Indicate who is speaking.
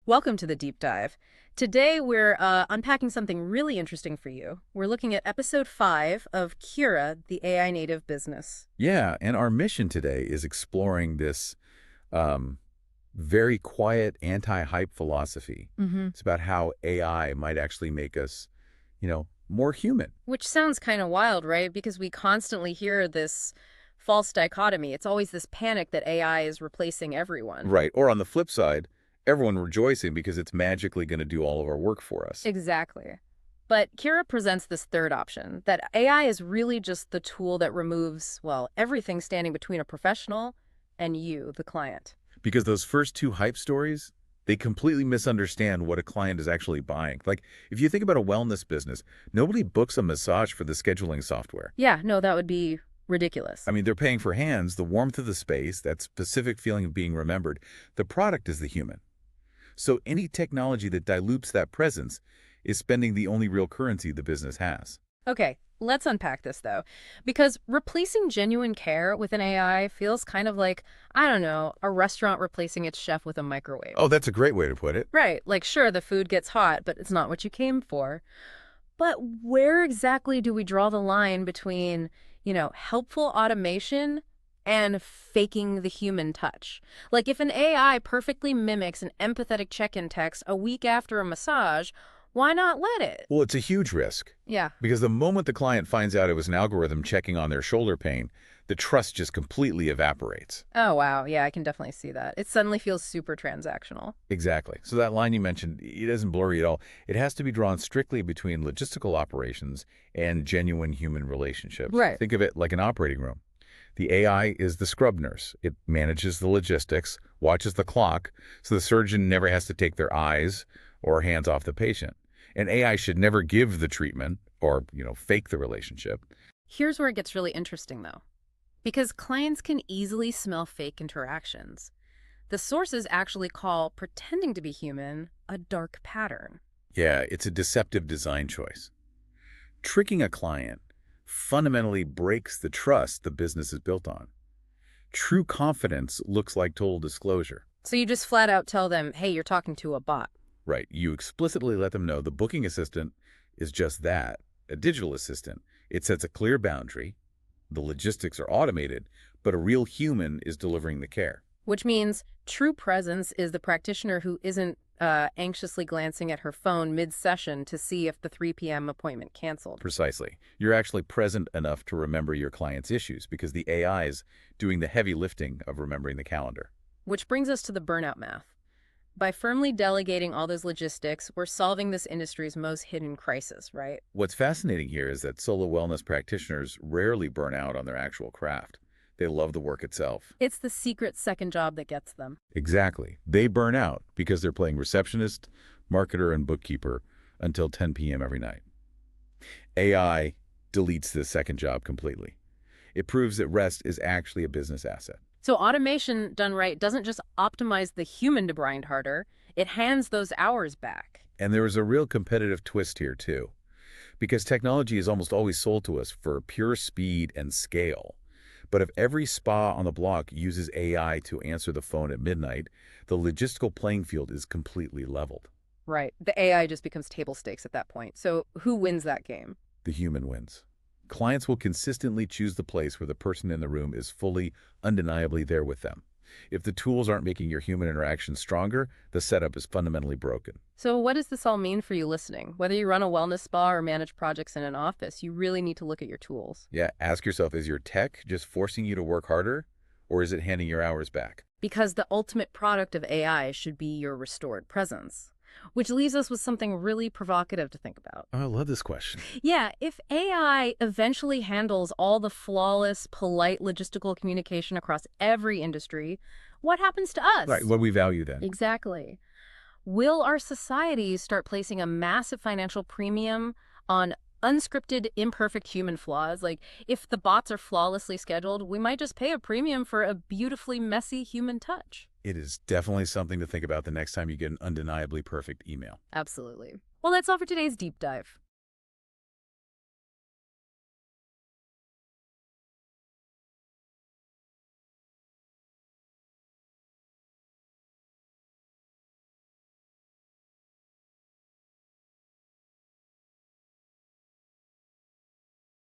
Speaker 1: Welcome to the deep dive. Today we're unpacking something really interesting for you. We're looking at episode 5 of Kirah, the AI native business.
Speaker 2: Yeah, and our mission today is exploring this um, very quiet anti-hype philosophy.
Speaker 1: hmm
Speaker 2: It's about how AI might actually make us, more human.
Speaker 1: Which sounds kind of wild, right? Because we constantly hear this false dichotomy. It's always this panic that AI is replacing everyone.
Speaker 2: Right. Or on the flip side, everyone rejoicing because it's magically going to do all of our work for us.
Speaker 1: Exactly. But Kira presents this third option, that AI is really just the tool that removes, well, everything standing between a professional and you, the client.
Speaker 2: Because those first two hype stories, they completely misunderstand what a client is actually buying. Like, if you think about a wellness business, nobody books a massage for the scheduling software.
Speaker 1: Yeah, no, that would be ridiculous.
Speaker 2: I mean, they're paying for hands, the warmth of the space, that specific feeling of being remembered. The product is the human. So any technology that dilutes that presence is spending the only real currency the business has.
Speaker 1: Okay, let's unpack this though, because replacing genuine care with an AI feels kind of like, I don't know, a restaurant replacing its chef with a microwave.
Speaker 2: Oh, that's a great way to put it.
Speaker 1: Right, like sure, the food gets hot, but it's not what you came for. But where exactly do we draw the line between, helpful automation and faking the human touch? Like if an AI perfectly mimics an empathetic check-in text a week after a massage, why not let it?
Speaker 2: Well, it's a huge risk
Speaker 1: Yeah.
Speaker 2: because the moment the client finds out it was an algorithm checking on their shoulder pain, the trust just completely evaporates.
Speaker 1: Oh, wow. Yeah, I can definitely see that. It suddenly feels super transactional.
Speaker 2: Exactly. So that line you mentioned, it isn't blurry at all. It has to be drawn strictly between logistical operations and genuine human relationships.
Speaker 1: Right.
Speaker 2: Think of it like an operating room. The AI is the scrub nurse. It manages the logistics, watches the clock, so the surgeon never has to take their eyes or hands off the patient. And AI should never give the treatment or, fake the relationship.
Speaker 1: Here's where it gets really interesting, though. Because clients can easily smell fake interactions. The sources actually call pretending to be human a dark pattern.
Speaker 2: Yeah, it's a deceptive design choice. Tricking a client fundamentally breaks the trust the business is built on. True confidence looks like total disclosure.
Speaker 1: So you just flat out tell them, hey, you're talking to a bot.
Speaker 2: Right. You explicitly let them know the booking assistant is just that, a digital assistant. It sets a clear boundary. The logistics are automated, but a real human is delivering the care.
Speaker 1: Which means true presence is the practitioner who isn't anxiously glancing at her phone mid-session to see if the 3 p.m. appointment canceled.
Speaker 2: Precisely. You're actually present enough to remember your client's issues because the AI is doing the heavy lifting of remembering the calendar.
Speaker 1: Which brings us to the burnout math. By firmly delegating all those logistics, we're solving this industry's most hidden crisis, right?
Speaker 2: What's fascinating here is that solo wellness practitioners rarely burn out on their actual craft. They love the work itself.
Speaker 1: It's the secret second job that gets them.
Speaker 2: Exactly. They burn out because they're playing receptionist, marketer, and bookkeeper until 10 p.m. every night. AI deletes this second job completely. It proves that rest is actually a business asset.
Speaker 1: So automation done right doesn't just optimize the human to grind harder, it hands those hours back.
Speaker 2: And there is a real competitive twist here, too. Because technology is almost always sold to us for pure speed and scale. But if every spa on the block uses AI to answer the phone at midnight, the logistical playing field is completely leveled.
Speaker 1: Right. The AI just becomes table stakes at that point. So who wins that game?
Speaker 2: The human wins. Clients will consistently choose the place where the person in the room is fully, undeniably there with them. If the tools aren't making your human interaction stronger, the setup is fundamentally broken.
Speaker 1: So what does this all mean for you listening? Whether you run a wellness spa or manage projects in an office, you really need to look at your tools.
Speaker 2: Yeah, ask yourself, is your tech just forcing you to work harder, or is it handing your hours back?
Speaker 1: Because the ultimate product of AI should be your restored presence. Which leaves us with something really provocative to think about.
Speaker 2: Oh, I love this question.
Speaker 1: Yeah, if AI eventually handles all the flawless, polite logistical communication across every industry, what happens to us?
Speaker 2: Right, what do we value then?
Speaker 1: Exactly. Will our societies start placing a massive financial premium on unscripted, imperfect human flaws? Like, if the bots are flawlessly scheduled, we might just pay a premium for a beautifully messy human touch.
Speaker 2: It is definitely something to think about the next time you get an undeniably perfect email.
Speaker 1: Absolutely. Well, that's all for today's deep dive.